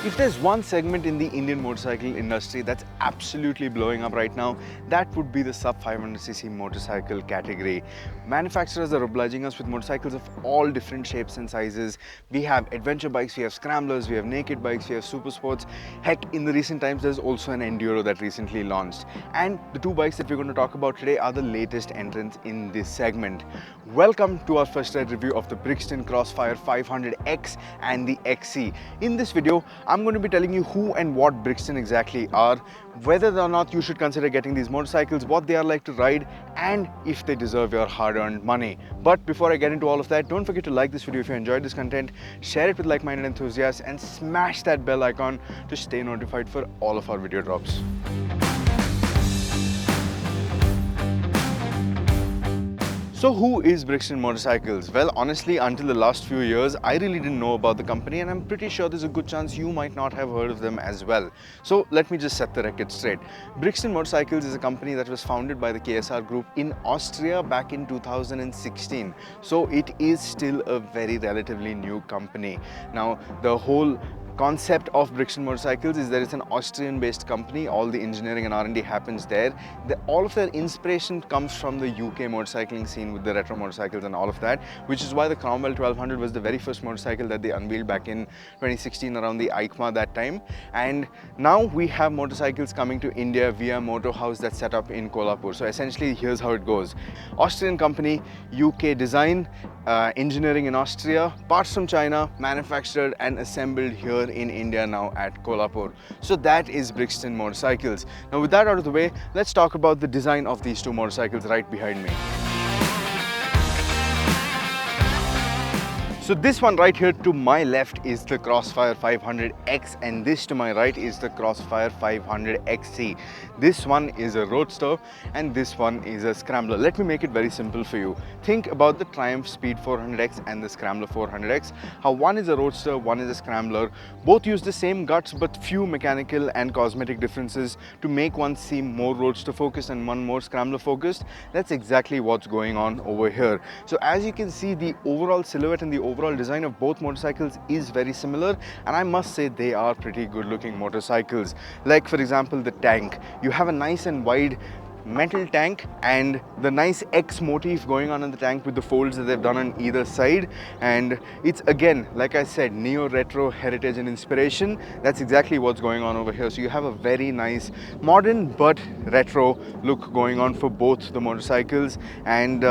If there's one segment in the Indian motorcycle industry that's absolutely blowing up right now, that would be the sub 500cc motorcycle category. Manufacturers are obliging us with motorcycles of all different shapes and sizes. We have adventure bikes, we have scramblers, we have naked bikes, we have super sports. Heck, in the recent times there's also an enduro that recently launched. And the two bikes that we're going to talk about today are the latest entrants in this segment. Welcome to our first ride review of the Brixton Crossfire 500X and the XC. In this video, I'm going to be telling you who and what Brixton exactly are, whether or not you should consider getting these motorcycles, what they are like to ride, and if they deserve your hard-earned money. But before I get into all of that, don't forget to like this video if you enjoyed this content, share it with like-minded enthusiasts, and smash that bell icon to stay notified for all of our video drops. So who is Brixton Motorcycles? Well, honestly, until the last few years, I really didn't know about the company, and I'm pretty sure there's a good chance you might not have heard of them as well. So let me just set the record straight. Brixton Motorcycles is a company that was founded by the KSR Group in Austria back in 2016. So it is still a very relatively new company. Now, the whole concept of Brixton Motorcycles is that it's an Austrian-based company. All the engineering and R&D happens there. All of their inspiration comes from the UK motorcycling scene with the retro motorcycles and all of that, which is why the Cromwell 1200 was the very first motorcycle that they unveiled back in 2016 around the EICMA that time. And now we have motorcycles coming to India via Motor House that's set up in Kolhapur. So essentially, here's how it goes. Austrian company, UK design, engineering in Austria, parts from China, manufactured and assembled here in India now at Kolhapur. So that is Brixton Motorcycles. Now with that out of the way, let's talk about the design of these two motorcycles right behind me. So this one right here to my left is the Crossfire 500X, and this to my right is the Crossfire 500XC. This one is a roadster and this one is a scrambler. Let me make it very simple for you. Think about the Triumph Speed 400X and the Scrambler 400X. How one is a roadster, one is a scrambler. Both use the same guts but few mechanical and cosmetic differences to make one seem more roadster focused and one more scrambler focused. That's exactly what's going on over here. So as you can see, the overall silhouette and the overall design of both motorcycles is very similar, and I must say they are pretty good looking motorcycles. Like for example, the tank. You have a nice and wide metal tank and the nice X motif going on in the tank with the folds that they've done on either side, and it's again, like I said, neo-retro heritage and inspiration. That's exactly what's going on over here. So you have a very nice modern but retro look going on for both the motorcycles. And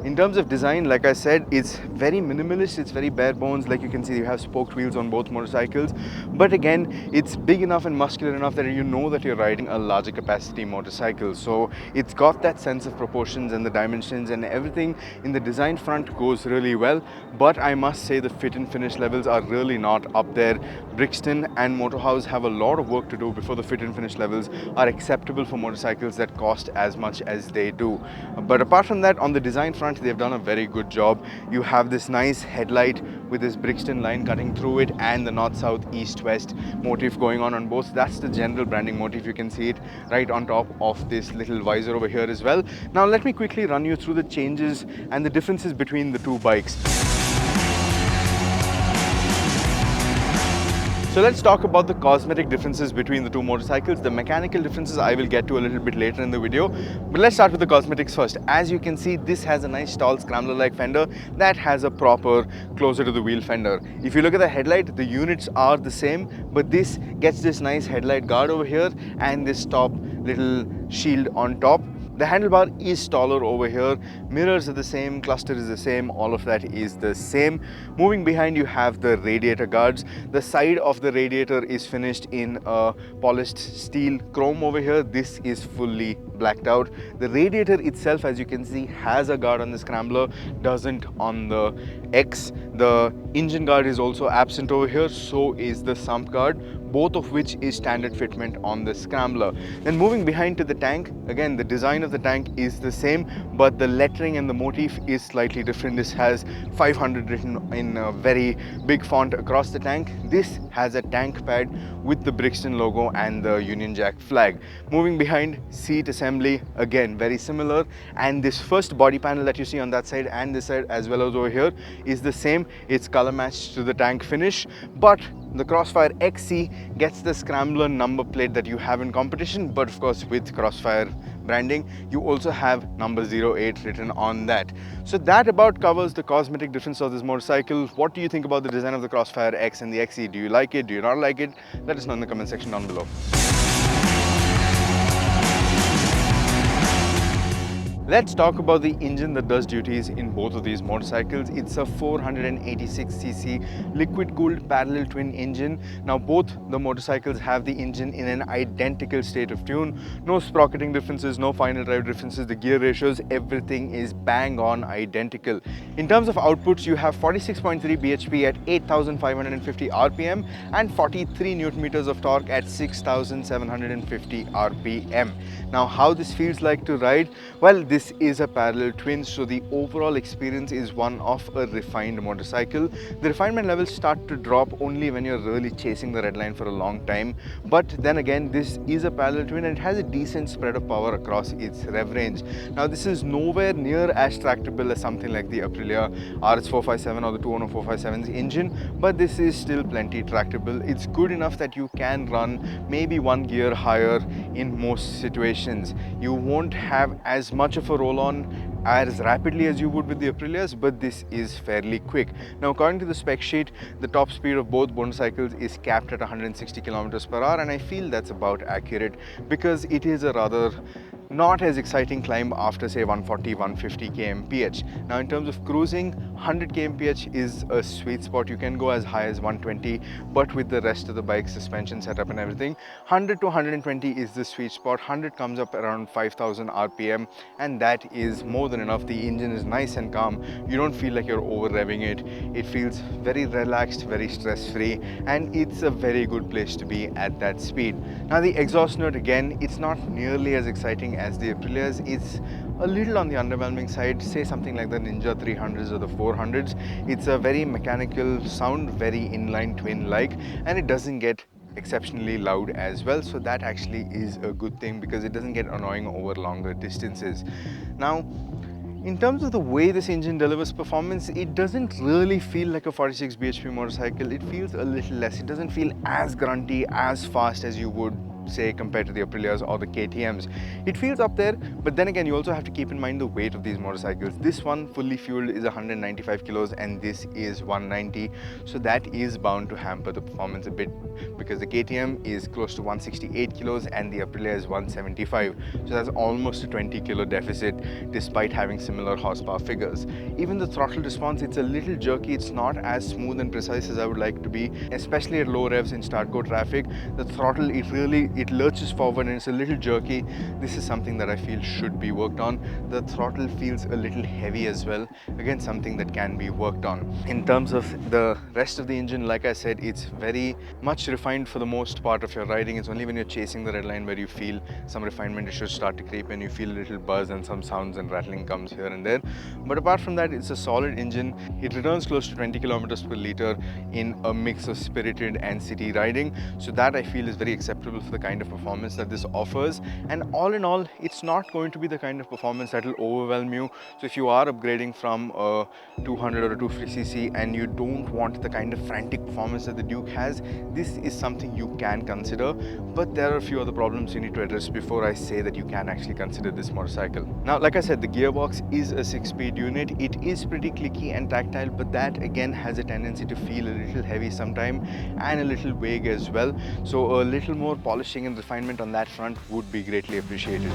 in terms of design, like I said, it's very minimalist, it's very bare bones. Like you can see, you have spoked wheels on both motorcycles, but again, it's big enough and muscular enough that you know that you're riding a larger capacity motorcycle. So it's got that sense of proportions and the dimensions, and everything in the design front goes really well. But I must say the fit and finish levels are really not up there. Brixton and Motor House have a lot of work to do before the fit and finish levels are acceptable for motorcycles that cost as much as they do. But apart from that, on the design front, they've done a very good job. You have this nice headlight with this Brixton line cutting through it and the north, south, east, west motif going on both. That's the general branding motif. You can see it right on top of this little visor over here as well. Now let me quickly run you through the changes and the differences between the two bikes. So let's talk about the cosmetic differences between the two motorcycles. The mechanical differences I will get to a little bit later in the video, but let's start with the cosmetics first. As you can see, this has a nice tall scrambler-like fender that has a proper closer to the wheel fender. If you look at the headlight, the units are the same, but this gets this nice headlight guard over here and this top little shield on top. The handlebar is taller over here, mirrors are the same, cluster is the same, all of that is the same. Moving behind, you have the radiator guards. The side of the radiator is finished in a polished steel chrome over here. This is fully blacked out. The radiator itself, as you can see, has a guard on the Scrambler, doesn't on the X. The engine guard is also absent over here, so is the sump guard, both of which is standard fitment on the Scrambler. Then moving behind to the tank, again the design of the tank is the same, but the lettering and the motif is slightly different. This has 500 written in a very big font across the tank. This has a tank pad with the Brixton logo and the Union Jack flag. Moving behind, seat assembly, again very similar, and this first body panel that you see on that side and this side as well as over here is the same. It's color matched to the tank finish, but The Crossfire XC gets the scrambler number plate that you have in competition, but of course with Crossfire branding, you also have number 08 written on that. So that about covers the cosmetic difference of this motorcycle. What do you think about the design of the Crossfire X and the XC? Do you like it? Do you not like it? Let us know in the comment section down below. Let's talk about the engine that does duties in both of these motorcycles. It's a 486cc liquid-cooled parallel twin engine. Now both the motorcycles have the engine in an identical state of tune. No sprocketing differences, no final drive differences, the gear ratios, everything is bang on identical. In terms of outputs, you have 46.3 bhp at 8,550 rpm and 43 newton meters of torque at 6,750 rpm. Now how this feels like to ride? Well, this is a parallel twin, so the overall experience is one of a refined motorcycle. The refinement levels start to drop only when you're really chasing the red line for a long time. But then again, this is a parallel twin and it has a decent spread of power across its rev range. Now this is nowhere near as tractable as something like the Aprilia RS457 or the 210 457's engine, but this is still plenty tractable. It's good enough that you can run maybe one gear higher in most situations. You won't have as much of a roll on as rapidly as you would with the Aprilias, but this is fairly quick. Now according to the spec sheet, the top speed of both motorcycles is capped at 160 kilometers per hour, and I feel that's about accurate because it is a rather not as exciting climb after say 140 150 kmph. Now in terms of cruising, 100 kmph is a sweet spot. You can go as high as 120, but with the rest of the bike suspension setup and everything, 100 to 120 is the sweet spot. 100 comes up around 5,000 rpm, and that is more than enough. The engine is nice and calm. You don't feel like you're over revving it. It feels very relaxed, very stress free, and it's a very good place to be at that speed. Now the exhaust note, again, it's not nearly as exciting as the Aprilias. It's a little on the underwhelming side, say something like the Ninja 300s or the 400s. It's a very mechanical sound, very inline twin like, and it doesn't get exceptionally loud as well, so that actually is a good thing because it doesn't get annoying over longer distances. Now in terms of the way this engine delivers performance, it doesn't really feel like a 46 bhp motorcycle. It feels a little less. It doesn't feel as grunty, as fast as you would say compared to the Aprilias or the KTMs. It feels up there, but then again you also have to keep in mind the weight of these motorcycles. This one fully fueled is 195 kilos and this is 190, so that is bound to hamper the performance a bit because the KTM is close to 168 kilos and the Aprilia is 175, so that's almost a 20 kilo deficit despite having similar horsepower figures. Even the throttle response, it's a little jerky. It's not as smooth and precise as I would like to be, especially at low revs in start-go traffic. The throttle, it lurches forward and it's a little jerky. This is something that I feel should be worked on. The throttle feels a little heavy as well. Again, something that can be worked on. In terms of the rest of the engine, like I said, it's very much refined for the most part of your riding. It's only when you're chasing the red line where you feel some refinement issues start to creep in. You feel a little buzz and some sounds and rattling comes here and there. But apart from that, it's a solid engine. It returns close to 20 kilometers per liter in a mix of spirited and city riding. So that I feel is very acceptable for the kind of performance that this offers. And all in all, it's not going to be the kind of performance that will overwhelm you. So if you are upgrading from a 200 or a 250cc and you don't want the kind of frantic performance that the Duke has, this is something you can consider. But there are a few other problems you need to address before I say that you can actually consider this motorcycle. Now, like I said, the gearbox is a 6-speed unit. It is pretty clicky and tactile, but that again has a tendency to feel a little heavy sometimes and a little vague as well. So a little more polishing and refinement on that front would be greatly appreciated.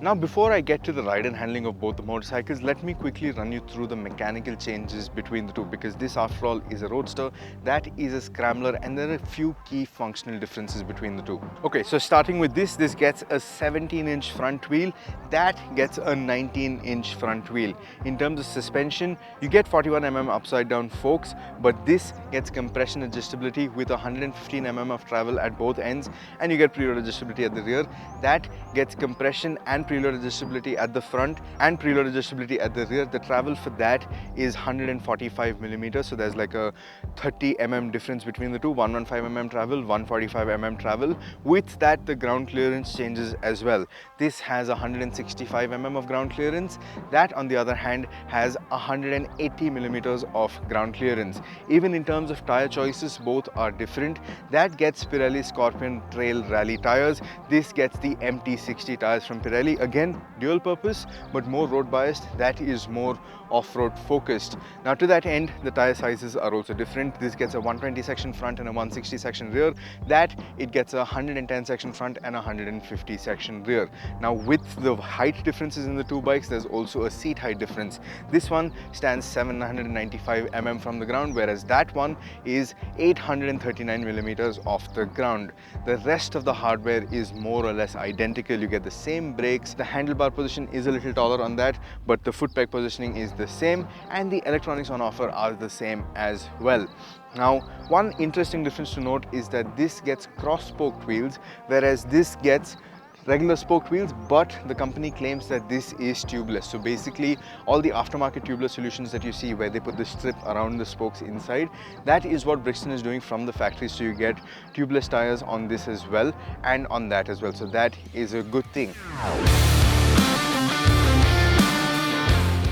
Now, before I get to the ride and handling of both the motorcycles, let me quickly run you through the mechanical changes between the two, because this after all is a roadster, that is a scrambler, and there are a few key functional differences between the two. Okay, so starting with this gets a 17-inch front wheel, that gets a 19-inch front wheel. In terms of suspension, you get 41mm upside down forks, but this gets compression adjustability with 115mm of travel at both ends, and you get pre-roll adjustability at the rear. That gets compression and preload adjustability at the front and preload adjustability at the rear. The travel for that is 145 millimeters, so there's like a 30 mm difference between the two. 115 mm travel, 145 mm travel. With that, the ground clearance changes as well. This has 165 mm of ground clearance. That, on the other hand, has 180 millimeters of ground clearance. Even in terms of tire choices, both are different. That gets Pirelli Scorpion Trail Rally tires. This gets the MT60 tires from Pirelli. Again, dual purpose, but more road biased. That is more off-road focused. Now, to that end, the tire sizes are also different. This gets a 120 section front and a 160 section rear. That it gets a 110 section front and a 150 section rear. Now, with the height differences in the two bikes, there's also a seat height difference. This one stands 795 mm from the ground, whereas that one is 839 millimeters off the ground. The rest of the hardware is more or less identical. You get the same brakes. The handlebar position is a little taller on that, but the foot peg positioning is the same, and the electronics on offer are the same as well. Now, one interesting difference to note is that this gets cross-spoked wheels, whereas this gets regular spoked wheels, but the company claims that this is tubeless. So basically, all the aftermarket tubeless solutions that you see where they put the strip around the spokes inside, that is what Brixton is doing from the factory. So you get tubeless tires on this as well and on that as well. So that is a good thing.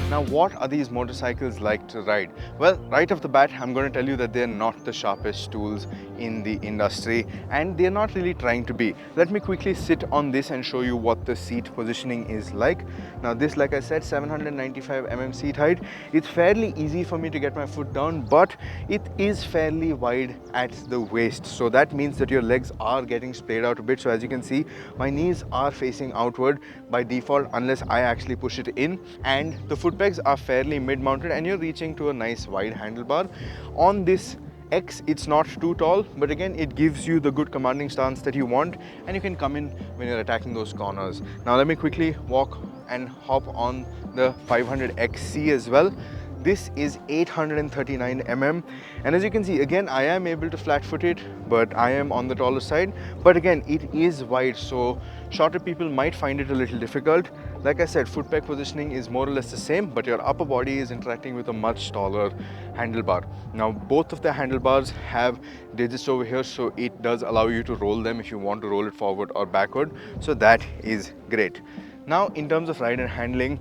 Now, what are these motorcycles like to ride? Well, right off the bat, I'm going to tell you that they're not the sharpest tools in the industry, and they're not really trying to be. Let me quickly sit on this and show you what the seat positioning is like. Now, this, like I said, 795 mm seat height. It's fairly easy for me to get my foot down, but it is fairly wide at the waist. So that means that your legs are getting splayed out a bit. So as you can see, my knees are facing outward by default unless I actually push it in, and the foot pegs are fairly mid-mounted, and you're reaching to a nice wide handlebar. On this X, it's not too tall, but again, it gives you the good commanding stance that you want, and you can come in when you're attacking those corners. Now let me quickly walk and hop on the 500XC as well. This is 839 mm, and as you can see, again, I am able to flat foot it, but I am on the taller side. But again, it is wide, so shorter people might find it a little difficult. Like I said, foot peg positioning is more or less the same, but your upper body is interacting with a much taller handlebar. Now, both of the handlebars have digits over here, so it does allow you to roll them if you want to roll it forward or backward. So that is great. Now, in terms of ride and handling,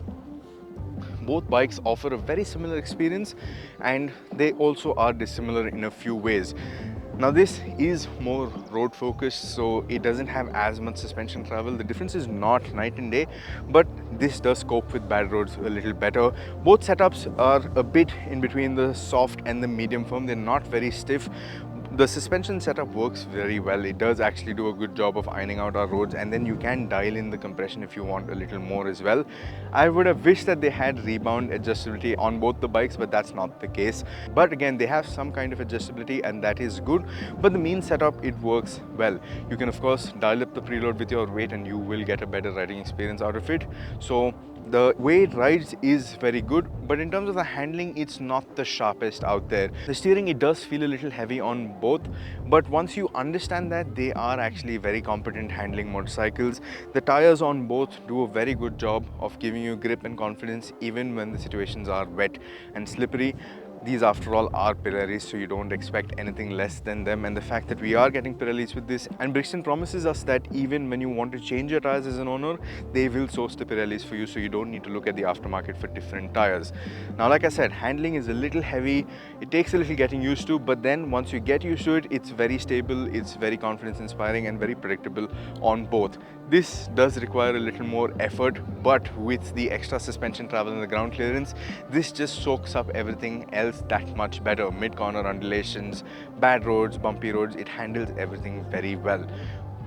both bikes offer a very similar experience, and they also are dissimilar in a few ways. Now, this is more road focused, so it doesn't have as much suspension travel. The difference is not night and day, but this does cope with bad roads a little better. Both setups are a bit in between the soft and the medium firm. They're not very stiff. The suspension setup works very well. It does actually do a good job of ironing out our roads, and then you can dial in the compression if you want a little more as well. I would have wished that they had rebound adjustability on both the bikes, but that's not the case. But again, they have some kind of adjustability, and that is good. But the mean setup, it works well. You can of course dial up the preload with your weight, and you will get a better riding experience out of it. So the way it rides is very good, but in terms of the handling, it's not the sharpest out there. The steering, it does feel a little heavy on both, but once you understand that, they are actually very competent handling motorcycles. The tires on both do a very good job of giving you grip and confidence even when the situations are wet and slippery. These, after all, are Pirellis, so you don't expect anything less than them. And the fact that we are getting Pirellis with this, and Brixton promises us that even when you want to change your tires as an owner, they will source the Pirellis for you, so you don't need to look at the aftermarket for different tires. Now, like I said, handling is a little heavy. It takes a little getting used to, but then once you get used to it, it's very stable, it's very confidence-inspiring and very predictable on both. This does require a little more effort, but with the extra suspension travel and the ground clearance, this just soaks up everything else that much better. Mid-corner undulations, bad roads, bumpy roads, it handles everything very well.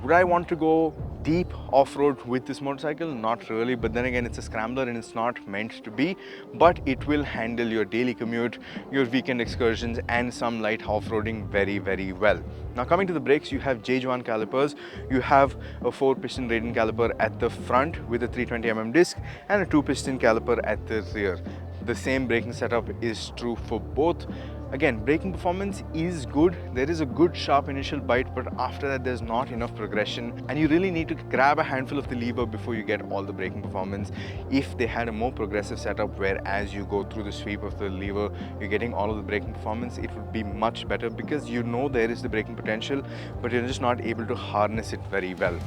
Would I want to go deep off-road with this motorcycle? Not really, but then again, it's a scrambler and it's not meant to be, but it will handle your daily commute, your weekend excursions, and some light off-roading very, very well. Now, coming to the brakes, you have J1 calipers. You have a 4-piston Radon caliper at the front with a 320mm disc and a 2-piston caliper at the rear. The same braking setup is true for both. Again, braking performance is good. There is a good sharp initial bite, but after that there's not enough progression, and you really need to grab a handful of the lever before you get all the braking performance. If they had a more progressive setup where as you go through the sweep of the lever you're getting all of the braking performance, it would be much better, because you know there is the braking potential, but you're just not able to harness it very well.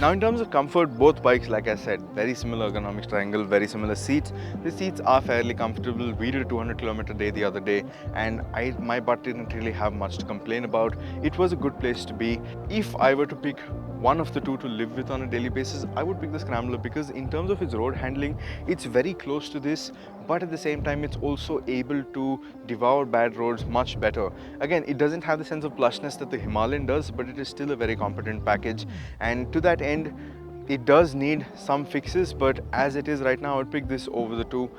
Now in terms of comfort, both bikes, like I said, very similar ergonomics triangle, very similar seats. The seats are fairly comfortable. We did a 200-kilometer day the other day, and my butt didn't really have much to complain about. It was a good place to be. If I were to pick one of the two to live with on a daily basis, I would pick the Scrambler, because in terms of its road handling, it's very close to this, but at the same time it's also able to devour bad roads much better. Again, it doesn't have the sense of plushness that the Himalayan does, but it is still a very competent package, and to that end it does need some fixes, but as it is right now I would pick this over the two.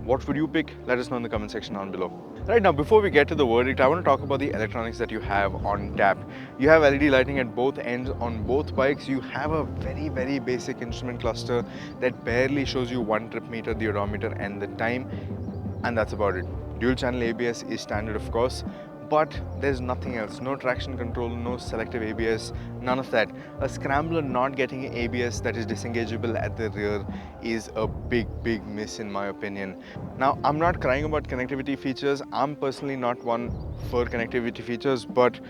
What would you pick? Let us know in the comment section down below. Right now, before we get to the verdict, I want to talk about the electronics that you have on tap. You have LED lighting at both ends on both bikes. You have a very basic instrument cluster that barely shows you 1 trip meter, the odometer and the time, and that's about it. Dual channel ABS is standard, of course, but there's nothing else. No traction control, no selective ABS, none of that. A Scrambler not getting an ABS that is disengageable at the rear is a big miss in my opinion. Now, I'm not crying about connectivity features. I'm personally not one for connectivity features, but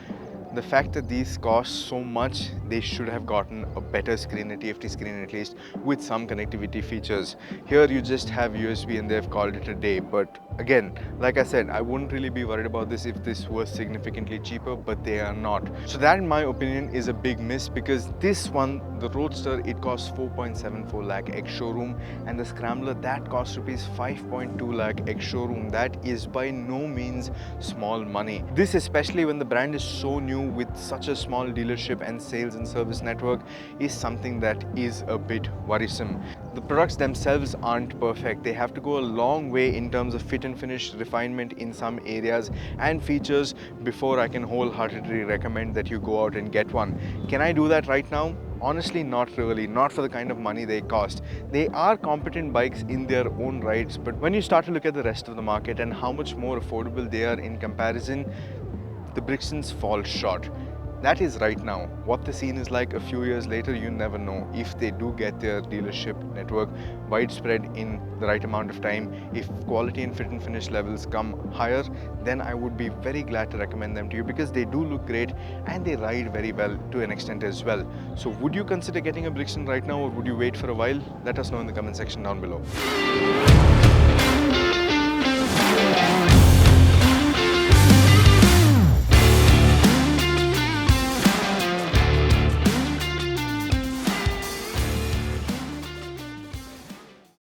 the fact that these cost so much, they should have gotten a better screen, a TFT screen at least, with some connectivity features. Here you just have USB and they've called it a day. But again, like I said, I wouldn't really be worried about this if this was significantly cheaper, but they are not. So that in my opinion is a big miss, because this one, the Roadster, it costs 4.74 lakh ex-showroom, and the Scrambler, that costs rupees 5.2 lakh ex-showroom. That is by no means small money. This, especially when the brand is so new with such a small dealership and sales and service network, is something that is a bit worrisome. The products themselves aren't perfect. They have to go a long way in terms of fit and finish, refinement in some areas, and features before I can wholeheartedly recommend that you go out and get one. Can I do that right now? Honestly, not really, not for the kind of money they cost. They are competent bikes in their own rights, but when you start to look at the rest of the market and how much more affordable they are in comparison, the Brixtons fall short. That is right now. What the scene is like a few years later, you never know. If they do get their dealership network widespread in the right amount of time, if quality and fit and finish levels come higher, then I would be very glad to recommend them to you, because they do look great and they ride very well to an extent as well. So would you consider getting a Brixton right now, or would you wait for a while? Let us know in the comment section down below.